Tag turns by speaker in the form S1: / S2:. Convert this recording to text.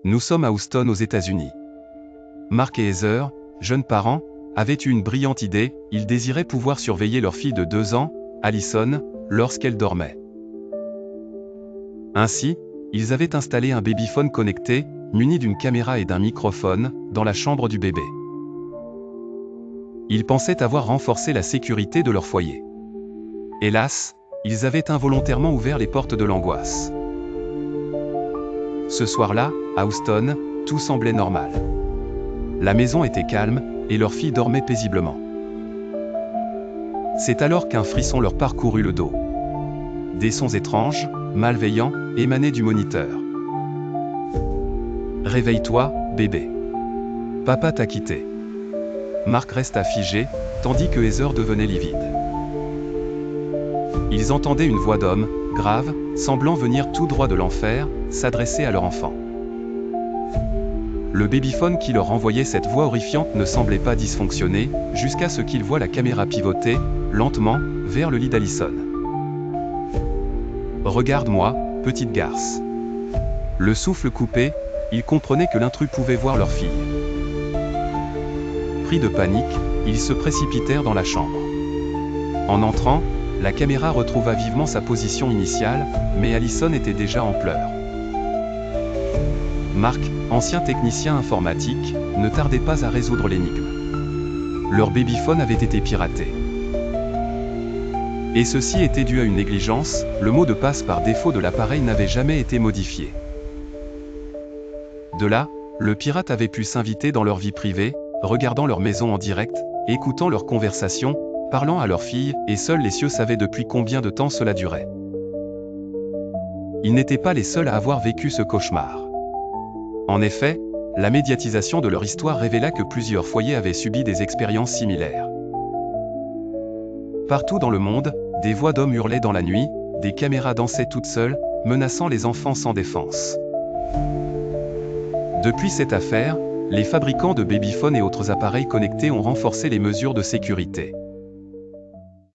S1: Nous sommes à Houston aux États-Unis. Mark et Heather, jeunes parents, avaient eu une brillante idée, ils désiraient pouvoir surveiller leur fille de 2 ans, Allison, lorsqu'elle dormait. Ainsi, ils avaient installé un babyphone connecté, muni d'une caméra et d'un microphone, dans la chambre du bébé. Ils pensaient avoir renforcé la sécurité de leur foyer. Hélas, ils avaient involontairement ouvert les portes de l'angoisse. Ce soir-là, à Houston, tout semblait normal. La maison était calme, et leur fille dormait paisiblement. C'est alors qu'un frisson leur parcourut le dos. Des sons étranges, malveillants, émanaient du moniteur. « Réveille-toi, bébé. Papa t'a quitté. » Mark resta figé, tandis que Heather devenait livide. Ils entendaient une voix d'homme, grave, semblant venir tout droit de l'enfer, s'adresser à leur enfant. Le babyphone qui leur envoyait cette voix horrifiante ne semblait pas dysfonctionner, jusqu'à ce qu'ils voient la caméra pivoter, lentement, vers le lit d'Allison. « Regarde-moi, petite garce. » Le souffle coupé, ils comprenaient que l'intrus pouvait voir leur fille. Pris de panique, ils se précipitèrent dans la chambre. En entrant, la caméra retrouva vivement sa position initiale, mais Allison était déjà en pleurs. Mark, ancien technicien informatique, ne tardait pas à résoudre l'énigme. Leur babyphone avait été piraté. Et ceci était dû à une négligence, le mot de passe par défaut de l'appareil n'avait jamais été modifié. De là, le pirate avait pu s'inviter dans leur vie privée, regardant leur maison en direct, écoutant leurs conversations, parlant à leur fille, et seuls les cieux savaient depuis combien de temps cela durait. Ils n'étaient pas les seuls à avoir vécu ce cauchemar. En effet, la médiatisation de leur histoire révéla que plusieurs foyers avaient subi des expériences similaires. Partout dans le monde, des voix d'hommes hurlaient dans la nuit, des caméras dansaient toutes seules, menaçant les enfants sans défense. Depuis cette affaire, les fabricants de babyphones et autres appareils connectés ont renforcé les mesures de sécurité.